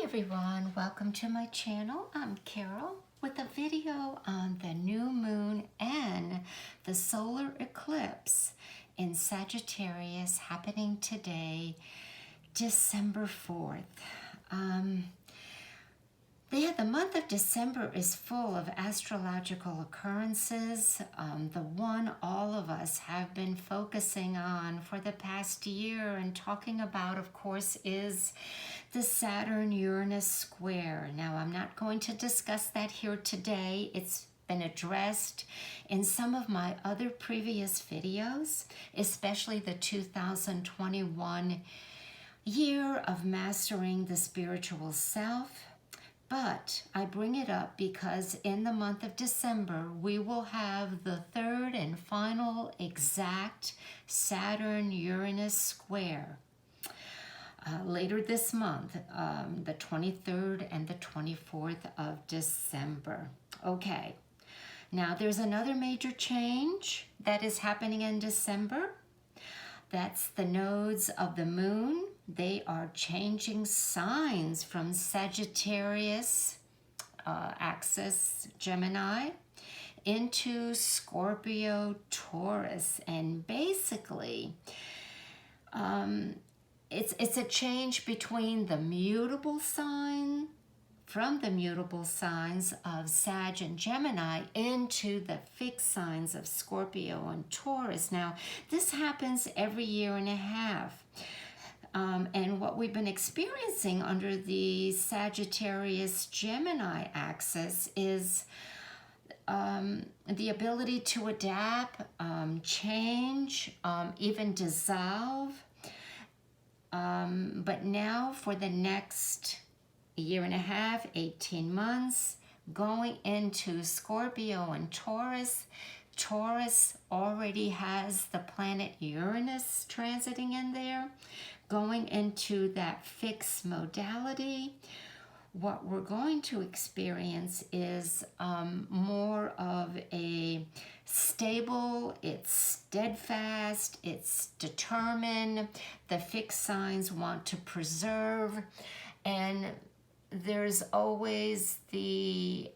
everyone, welcome to my channel. I'm Carol with a video on the new moon and the solar eclipse in Sagittarius happening today, December 4th. The month of December is full of astrological occurrences. The one all of us have been focusing on for the past year and talking about, of course, is the Saturn-Uranus square. Now, I'm not going to discuss that here today. It's been addressed in some of my other previous videos, especially the 2021 year of mastering the spiritual self. But I bring it up because in the month of December, we will have the third and final exact Saturn-Uranus square. Later this month, the 23rd and the 24th of December. Okay, now there's another major change that is happening in December. That's the nodes of the moon. They are changing signs from Sagittarius axis Gemini into Scorpio Taurus. And basically, it's a change between the mutable sign, from the mutable signs of Sag and Gemini into the fixed signs of Scorpio and Taurus. Now, this happens every year and a half. And what we've been experiencing under the Sagittarius-Gemini axis is the ability to adapt, change, even dissolve. But now for the next year and a half, 18 months, going into Scorpio and Taurus. Taurus already has the planet Uranus transiting in there, going into that fixed modality. What we're going to experience is more of a stable, it's steadfast, it's determined. The fixed signs want to preserve, and there's always the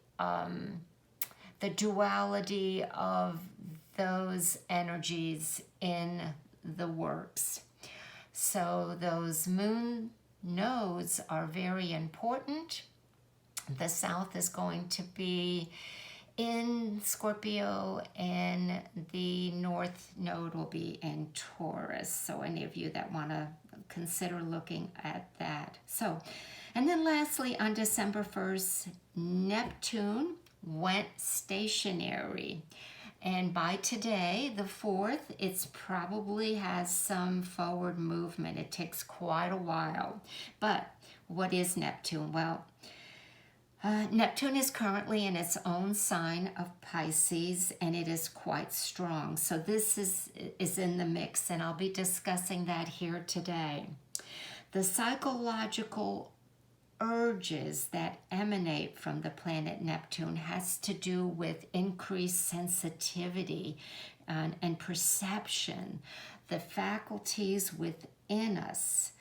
duality of those energies in the works. So those moon nodes are very important. The south is going to be in Scorpio and the north node will be in Taurus. So any of you that want to consider looking at that. So, and then lastly, on December 1st, Neptune went stationary. And by today, the 4th, it's probably has some forward movement. It takes quite a while. But what is Neptune? Well, Neptune is currently in its own sign of Pisces, and it is quite strong. So this is in the mix, and I'll be discussing that here today. The psychological urges that emanate from the planet Neptune has to do with increased sensitivity and perception, the faculties within us.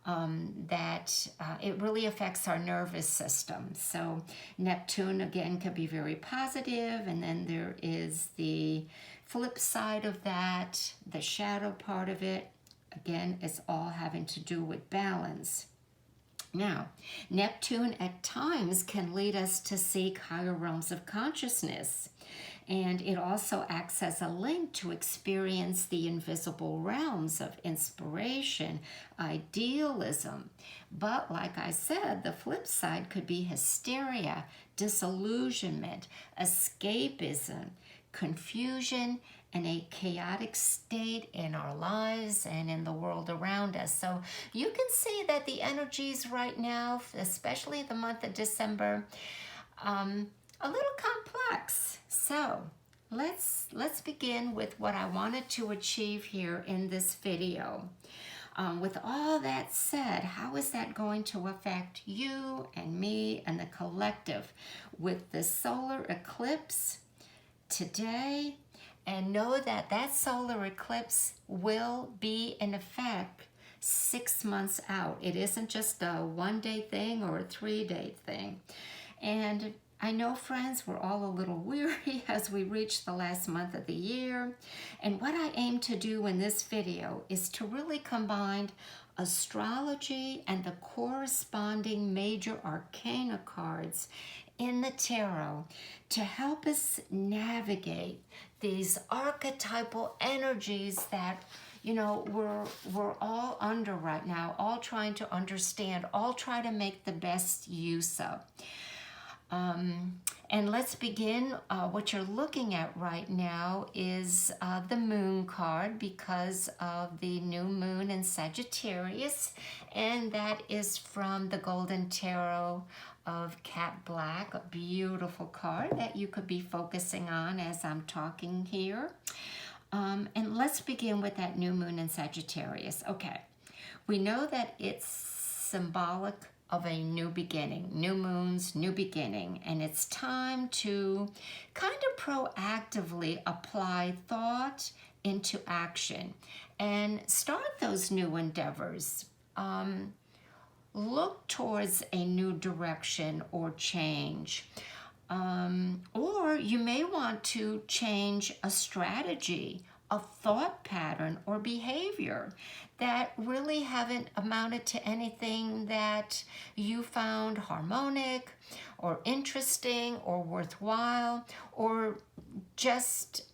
That it really affects our nervous system. So Neptune, again, can be very positive, and then there is the flip side of that, the shadow part of it. Again, it's all having to do with balance. Now, Neptune at times can lead us to seek higher realms of consciousness. And it also acts as a link to experience the invisible realms of inspiration, idealism. But like I said, the flip side could be hysteria, disillusionment, escapism, confusion, and a chaotic state in our lives and in the world around us. So you can see that the energies right now, especially the month of December, a little complex. So let's begin with what I wanted to achieve here in this video. With all that said, how is that going to affect you and me and the collective with the solar eclipse today? And know that that solar eclipse will be in effect 6 months out. It isn't just a 1-day thing or a 3-day thing. And I know, friends, we're all a little weary as we reach the last month of the year. And what I aim to do in this video is to really combine astrology and the corresponding major arcana cards in the tarot to help us navigate these archetypal energies that, you know, we're all under right now, all trying to understand, all try to make the best use of. And let's begin. What you're looking at right now is the moon card because of the new moon in Sagittarius, and that is from the Golden Tarot of Cat Black, a beautiful card that you could be focusing on as I'm talking here. And let's begin with that new moon in Sagittarius. Okay, we know that it's symbolic of a new beginning, new moons, new beginning, and it's time to kind of proactively apply thought into action and start those new endeavors. Look towards a new direction or change. Or you may want to change a strategy, a thought pattern, or behavior that really haven't amounted to anything that you found harmonic or interesting or worthwhile, or just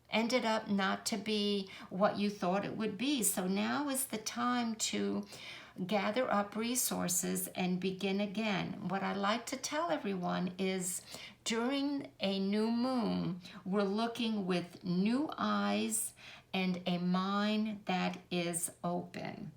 ended up not to be what you thought it would be. So now is the time to gather up resources and begin again. What I like to tell everyone is during a new moon, we're looking with new eyes and a mind that is open.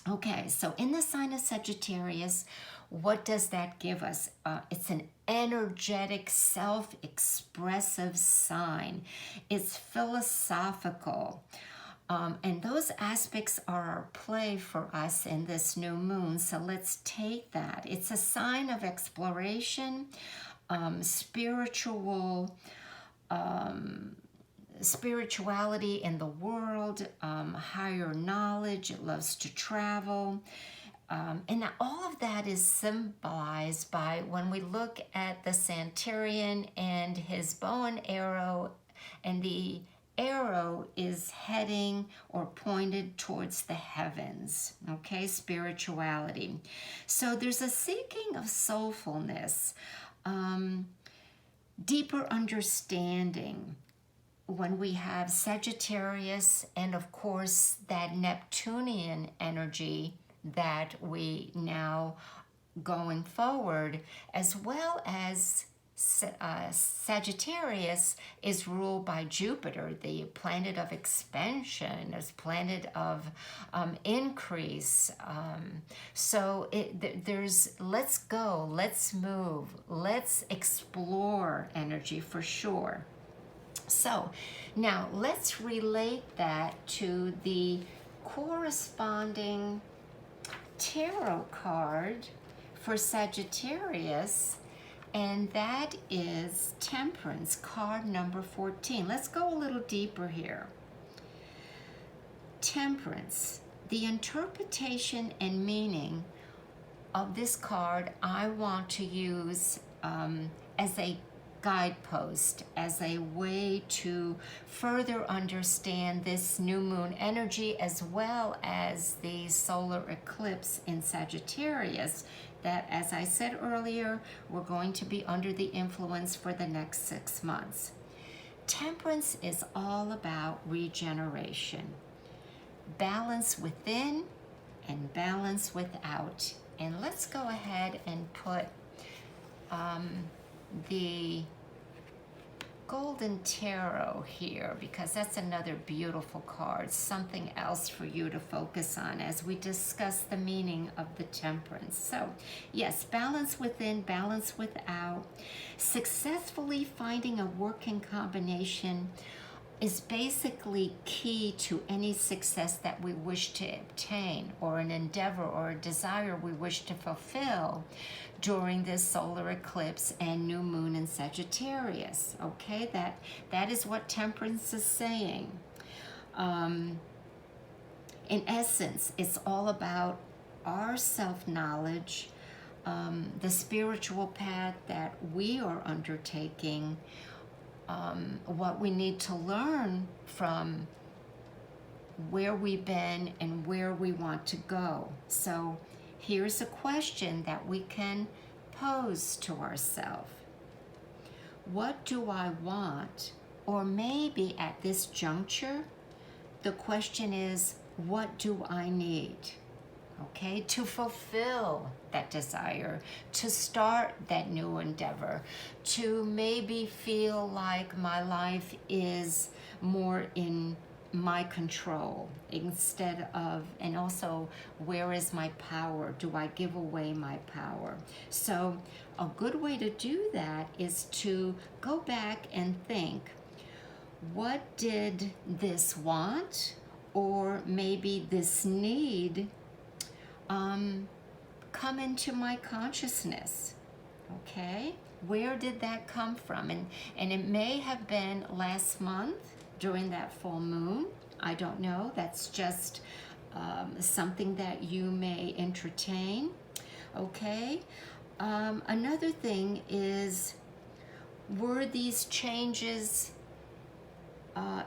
Okay, so in the sign of Sagittarius, what does that give us? It's an energetic, self-expressive sign. It's philosophical. And those aspects are our play for us in this new moon. So let's take that. It's a sign of exploration, spirituality in the world, higher knowledge. It loves to travel. And all of that is symbolized by when we look at the Centurion and his bow and arrow, and the arrow is heading or pointed towards the heavens, okay, spirituality. So there's a seeking of soulfulness, deeper understanding when we have Sagittarius and of course that Neptunian energy that we now going forward, as well as Sagittarius is ruled by Jupiter, the planet of expansion, as planet of increase. So there's let's go, let's move, let's explore energy for sure. So now let's relate that to the corresponding tarot card for Sagittarius, and that is Temperance, card number 14. Let's go a little deeper here. Temperance, the interpretation and meaning of this card I want to use as a guidepost, as a way to further understand this new moon energy, as well as the solar eclipse in Sagittarius that, as I said earlier, we're going to be under the influence for the next 6 months. Temperance is all about regeneration, balance within and balance without. And let's go ahead and put the Golden Tarot here, because that's another beautiful card, something else for you to focus on as we discuss the meaning of the Temperance. So yes, balance within, balance without. Successfully finding a working combination is basically key to any success that we wish to obtain, or an endeavor or a desire we wish to fulfill during this solar eclipse and new moon in Sagittarius. Okay, that is what Temperance is saying. in essence, it's all about our self-knowledge, the spiritual path that we are undertaking, what we need to learn from where we've been and where we want to go. So here's a question that we can pose to ourselves. What do I want? Or maybe at this juncture, the question is, what do I need? Okay, to fulfill that desire, to start that new endeavor, to maybe feel like my life is more in my control instead of, and also, where is my power? Do I give away my power? So a good way to do that is to go back and think, what did this want, or maybe this need come into my consciousness? Okay, where did that come from? And it may have been last month during that full moon. I don't know. That's just something that you may entertain. Okay. Another thing is, were these changes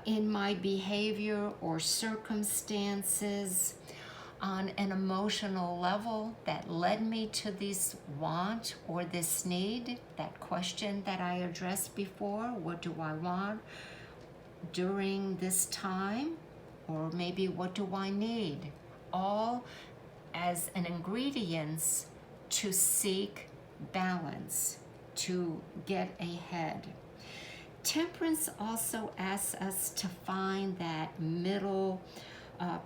in my behavior or circumstances on an emotional level that led me to this want or this need? That question that I addressed before, what do I want during this time? Or maybe what do I need? All as an ingredients to seek balance, to get ahead. Temperance also asks us to find that middle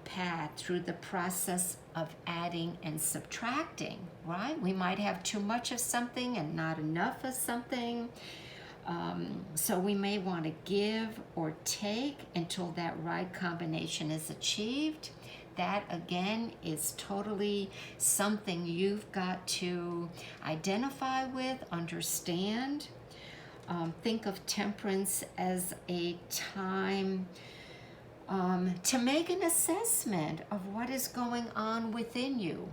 path through the process of adding and subtracting, right? We might have too much of something and not enough of something. So we may want to give or take until that right combination is achieved. That again is totally something you've got to identify with, understand. Think of temperance as a time to make an assessment of what is going on within you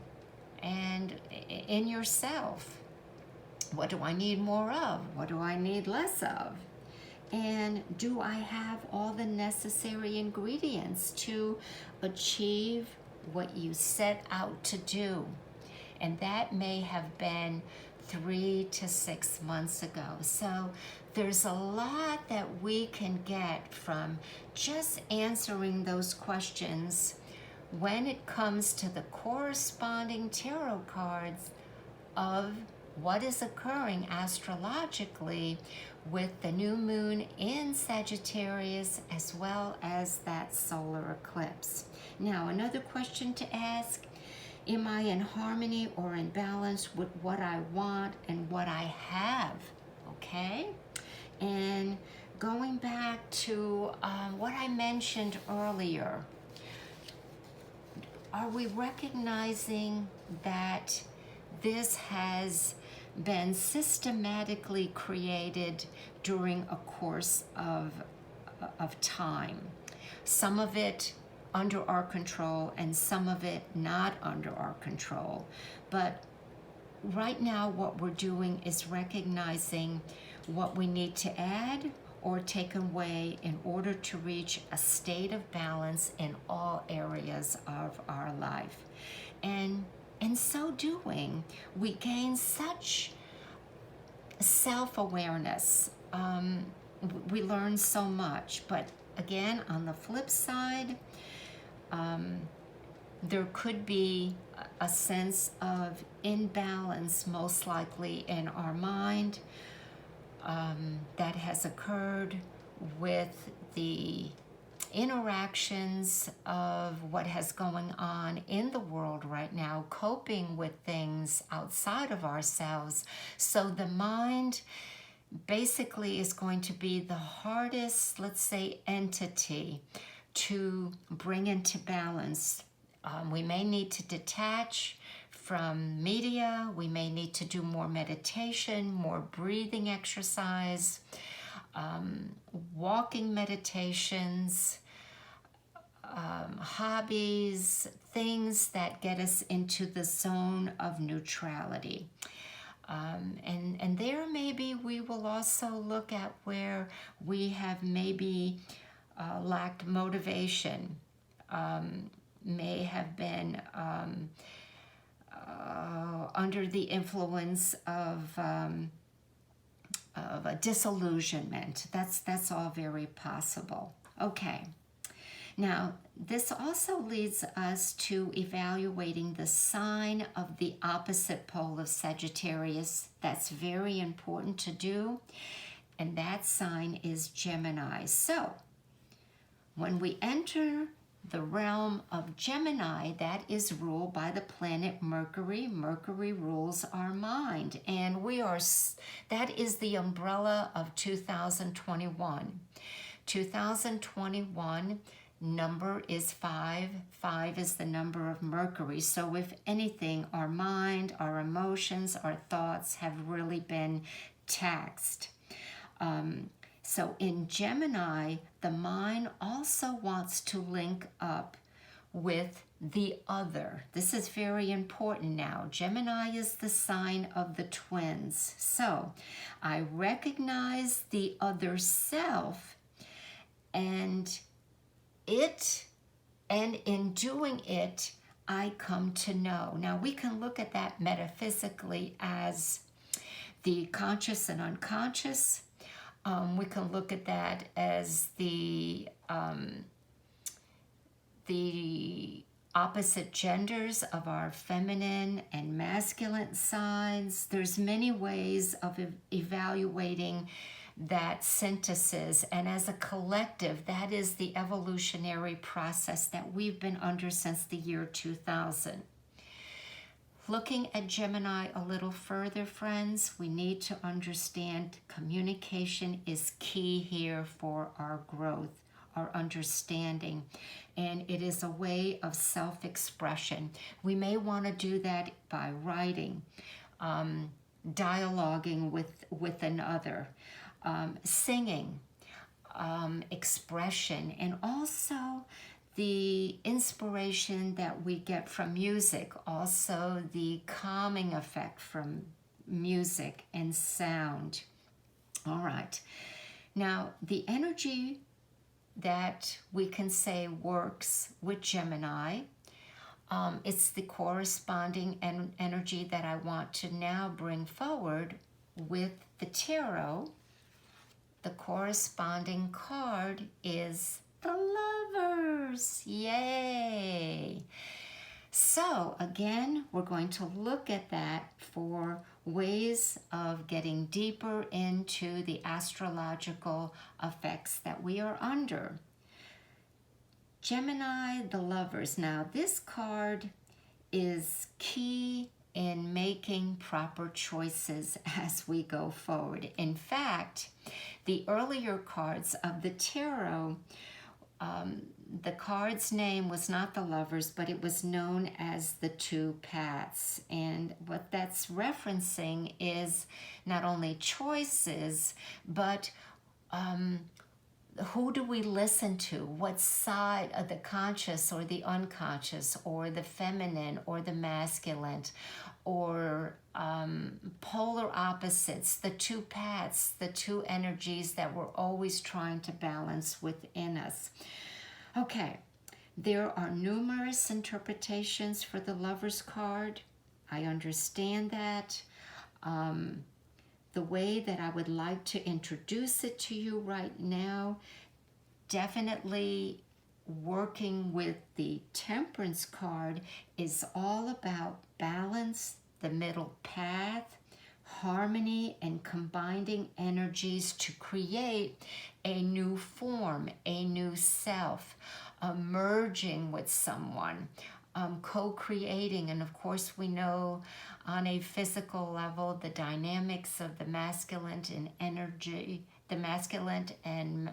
and in yourself. What do I need more of? What do I need less of? And do I have all the necessary ingredients to achieve what you set out to do? And that may have been 3 to 6 months ago. So there's a lot that we can get from just answering those questions when it comes to the corresponding tarot cards of what is occurring astrologically with the new moon in Sagittarius, as well as that solar eclipse. Now, another question to ask: am I in harmony or in balance with what I want and what I have? Okay? And going back to what I mentioned earlier, are we recognizing that this has been systematically created during a course of time? Some of it under our control and some of it not under our control. But right now what we're doing is recognizing what we need to add or take away in order to reach a state of balance in all areas of our life. And in so doing, we gain such self-awareness. We learn so much. But again, on the flip side, there could be a sense of imbalance, most likely in our mind, that has occurred with the interactions of what has going on in the world right now, coping with things outside of ourselves. So the mind basically is going to be the hardest, let's say, entity to bring into balance. We may need to detach from media. We may need to do more meditation, more breathing exercise, walking meditations, hobbies, things that get us into the zone of neutrality. And there maybe we will also look at where we have maybe lacked motivation, may have been under the influence of a disillusionment. That's all very possible. Okay. Now, this also leads us to evaluating the sign of the opposite pole of Sagittarius. That's very important to do, and that sign is Gemini. So, when we enter the realm of Gemini, that is ruled by the planet Mercury. Mercury rules our mind, and that is the umbrella of 2021. 2021 number is 5. 5 is the number of Mercury. So if anything, our mind, our emotions, our thoughts have really been taxed. So in Gemini, the mind also wants to link up with the other. This is very important now. Gemini is the sign of the twins. So I recognize the other self, and in doing it, I come to know. Now, we can look at that metaphysically as the conscious and unconscious. We can look at that as the opposite genders of our feminine and masculine sides. There's many ways of evaluating that synthesis, and as a collective, that is the evolutionary process that we've been under since the year 2000. Looking at Gemini a little further, friends, we need to understand communication is key here for our growth, our understanding, and it is a way of self-expression. We may want to do that by writing, dialoguing with another, singing, expression, and also the inspiration that we get from music, also the calming effect from music and sound. All right. Now, the energy that we can say works with Gemini, it's the corresponding energy that I want to now bring forward with the tarot. The corresponding card is the Lovers. Yay! So again, we're going to look at that for ways of getting deeper into the astrological effects that we are under. Gemini, the Lovers. Now, this card is key in making proper choices as we go forward. In fact, the earlier cards of the tarot, the card's name was not the Lovers, but it was known as the Two Paths. And what that's referencing is not only choices, but who do we listen to? What side of the conscious or the unconscious, or the feminine or the masculine, or polar opposites, the two paths, the two energies that we're always trying to balance within us. Okay, there are numerous interpretations for the Lovers card. I understand that. The way that I would like to introduce it to you right now, definitely working with the Temperance card is all about balance, the middle path, harmony, and combining energies to create a new form, a new self, merging with someone, co-creating. And of course, we know on a physical level the dynamics of the masculine and energy, the masculine and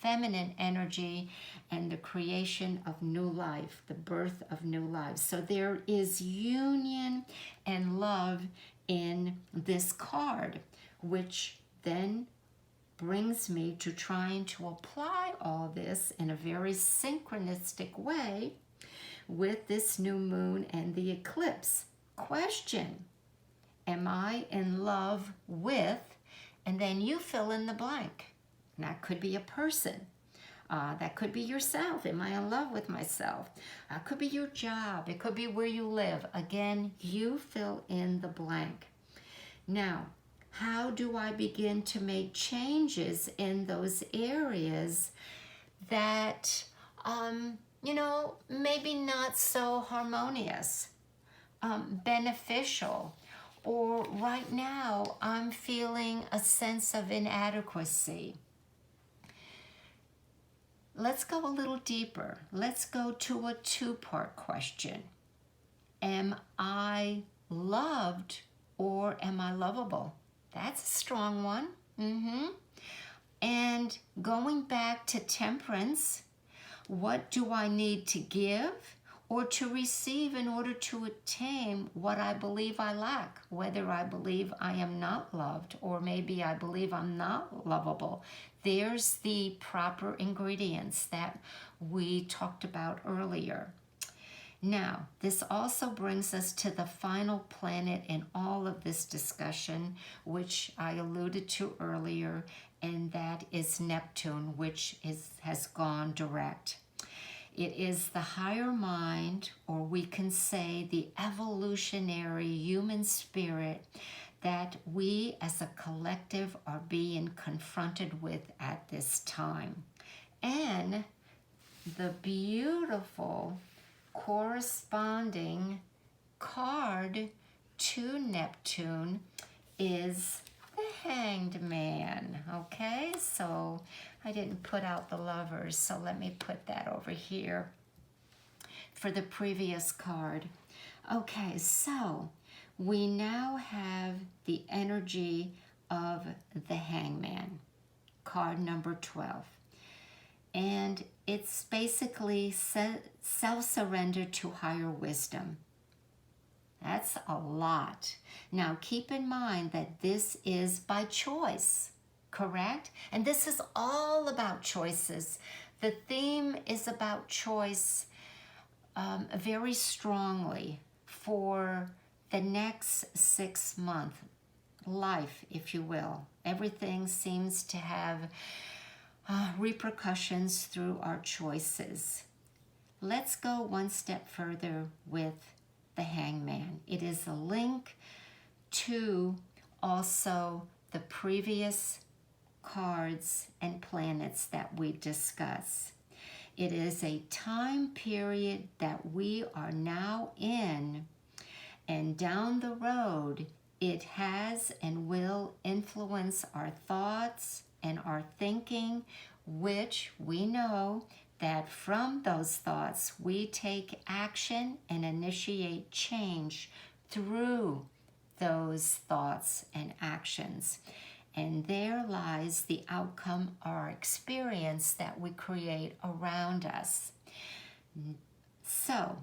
feminine energy, and the creation of new life, the birth of new life. So there is union and love in this card, which then brings me to trying to apply all this in a very synchronistic way with this new moon and the eclipse. Question: am I in love with, and then you fill in the blank. And that could be a person. That could be yourself. Am I in love with myself? Could be your job. It could be where you live. Again, you fill in the blank. Now, how do I begin to make changes in those areas that, maybe not so harmonious, beneficial, or right now I'm feeling a sense of inadequacy? Let's go a little deeper. Let's go to a two-part question. Am I loved or am I lovable? That's a strong one. And going back to Temperance, what do I need to give or to receive in order to attain what I believe I lack? Whether I believe I am not loved or maybe I believe I'm not lovable. There's the proper ingredients that we talked about earlier. Now, this also brings us to the final planet in all of this discussion, which I alluded to earlier, and that is Neptune, which has gone direct. It is the higher mind, or we can say the evolutionary human spirit that we as a collective are being confronted with at this time. And the beautiful corresponding card to Neptune is the Hanged Man. Okay, so I didn't put out the Lovers, so let me put that over here for the previous card. Okay, so we now have the energy of the Hangman, card number 12. And it's basically self-surrender to higher wisdom. That's a lot. Now, keep in mind that this is by choice, correct? And this is all about choices. The theme is about choice very strongly for the next 6 month life, if you will. Everything seems to have repercussions through our choices. Let's go one step further with the Hangman. It is a link to also the previous cards and planets that we discuss. It is a time period that we are now in, and down the road, it has and will influence our thoughts and our thinking, which we know that from those thoughts, we take action and initiate change through those thoughts and actions. And there lies the outcome or experience that we create around us. So,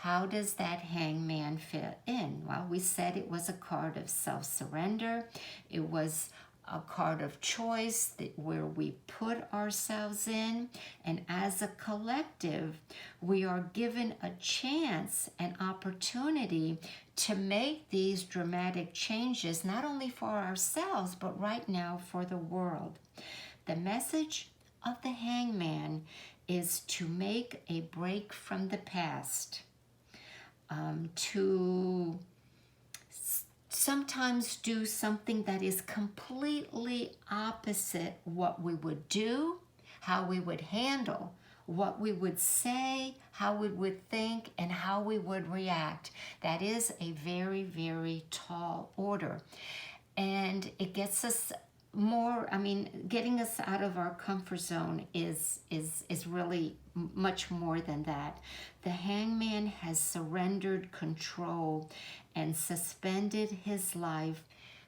how does that Hangman fit in? Well, we said it was a card of self-surrender. It was a card of choice where we put ourselves in. And as a collective, we are given a chance, an opportunity to make these dramatic changes, not only for ourselves, but right now for the world. The message of the Hangman is to make a break from the past, to sometimes do something that is completely opposite what we would do, how we would handle, what we would say, how we would think, and how we would react. That is a very, very tall order. And it gets us more, getting us out of our comfort zone is really much more than that. The Hangman has surrendered control and suspended his life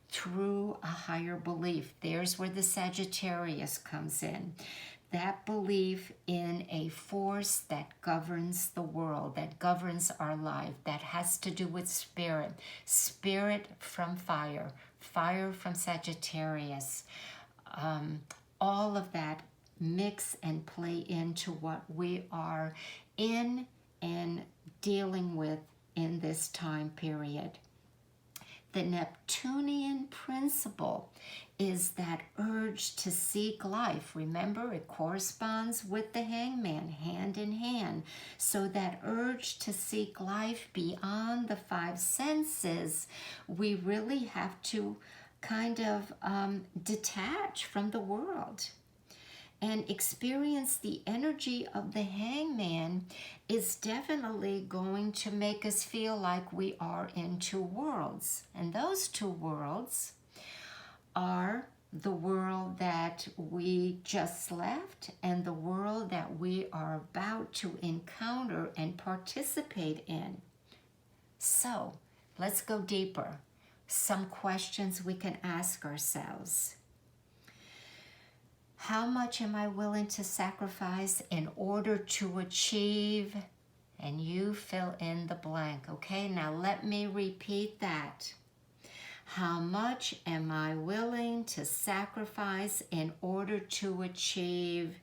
through a higher belief. There's where the Sagittarius comes in. That belief in a force that governs the world, that governs our life, that has to do with spirit. Spirit from fire, fire from Sagittarius. all of that mix and play into what we are in and dealing with in this time period. The Neptunian Principle is that urge to seek life. Remember, it corresponds with the Hangman, hand in hand. So that urge to seek life beyond the five senses, we really have to kind of detach from the world and experience the energy of the Hangman is definitely going to make us feel like we are in two worlds. And those two worlds are the world that we just left and the world that we are about to encounter and participate in. So let's go deeper. Some questions we can ask ourselves. How much am I willing to sacrifice in order to achieve? And you fill in the blank. Okay, now let me repeat that. How much am I willing to sacrifice in order to achieve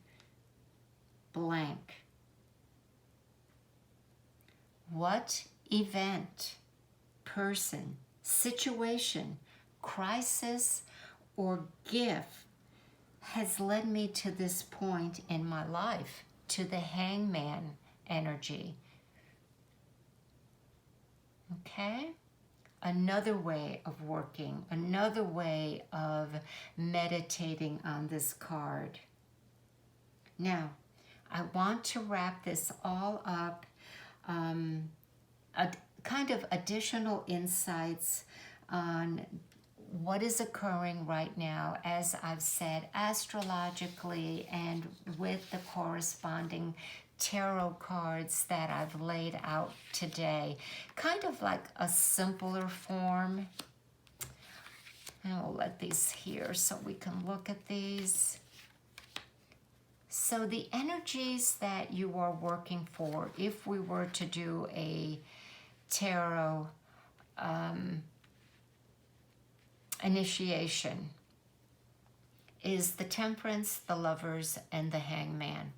blank? What event, person, situation, crisis, or gift has led me to this point in my life, to the Hangman energy? Okay? Another way of working, another way of meditating on this card. Now, I want to wrap this all up, a kind of additional insights on what is occurring right now, as I've said, astrologically and with the corresponding tarot cards that I've laid out today. Kind of like a simpler form. And I'll let these here so we can look at these. So the energies that you are working for, if we were to do a tarot initiation, is the Temperance, the Lovers, and the Hangman.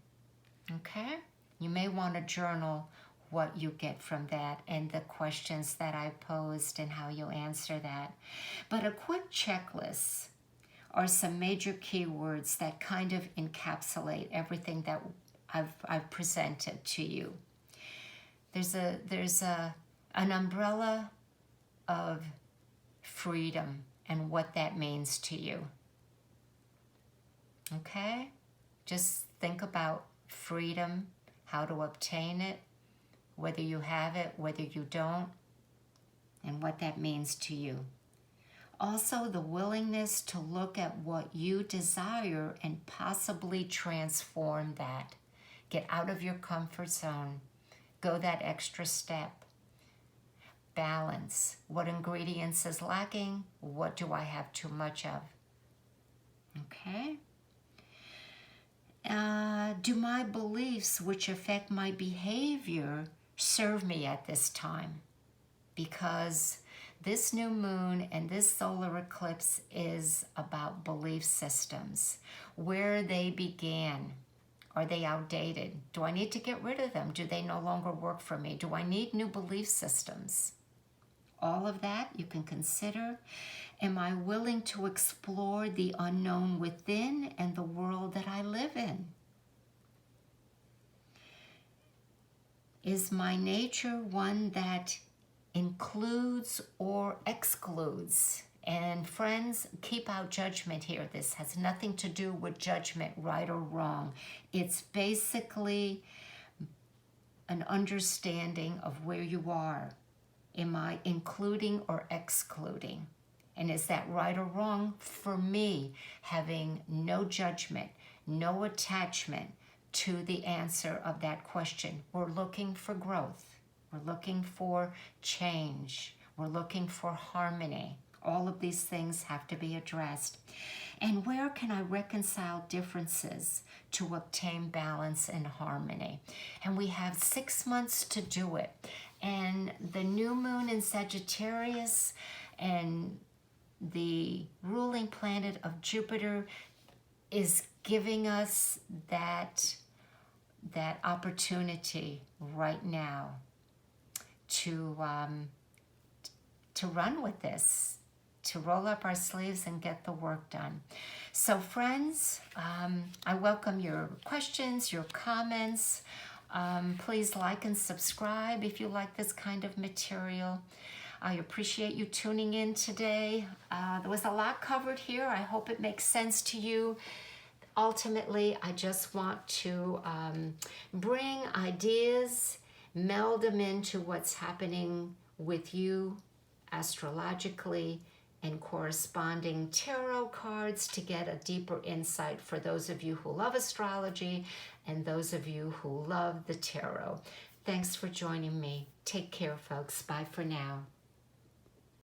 Okay? You may want to journal what you get from that and the questions that I posed and how you answer that. But a quick checklist are some major keywords that kind of encapsulate everything that I've presented to you. There's an umbrella of freedom and what that means to you. Okay? Just think about freedom, how to obtain it, whether you have it, whether you don't, and what that means to you. Also, the willingness to look at what you desire and possibly transform that. Get out of your comfort zone. Go that extra step. Balance. What ingredients is lacking? What do I have too much of? Okay? Do my beliefs, which affect my behavior, serve me at this time? Because this new moon and this solar eclipse is about belief systems. Where they began. Are they outdated? Do I need to get rid of them? Do they no longer work for me? Do I need new belief systems? All of that you can consider. Am I willing to explore the unknown within and the world that I live in? Is my nature one that includes or excludes? And friends, keep out judgment here. This has nothing to do with judgment, right or wrong. It's basically an understanding of where you are. Am I including or excluding? And is that right or wrong? For me, having no judgment, no attachment to the answer of that question. We're looking for growth. We're looking for change. We're looking for harmony. All of these things have to be addressed. And where can I reconcile differences to obtain balance and harmony? And we have 6 months to do it. And the new moon in Sagittarius and the ruling planet of Jupiter is giving us that opportunity right now to run with this, to roll up our sleeves and get the work done. So friends, I welcome your questions, your comments. Please like and subscribe if you like this kind of material. I appreciate you tuning in today. There was a lot covered here. I hope it makes sense to you. Ultimately, I just want to bring ideas, meld them into what's happening with you astrologically, and corresponding tarot cards to get a deeper insight for those of you who love astrology and those of you who love the tarot. Thanks for joining me. Take care, folks. Bye for now.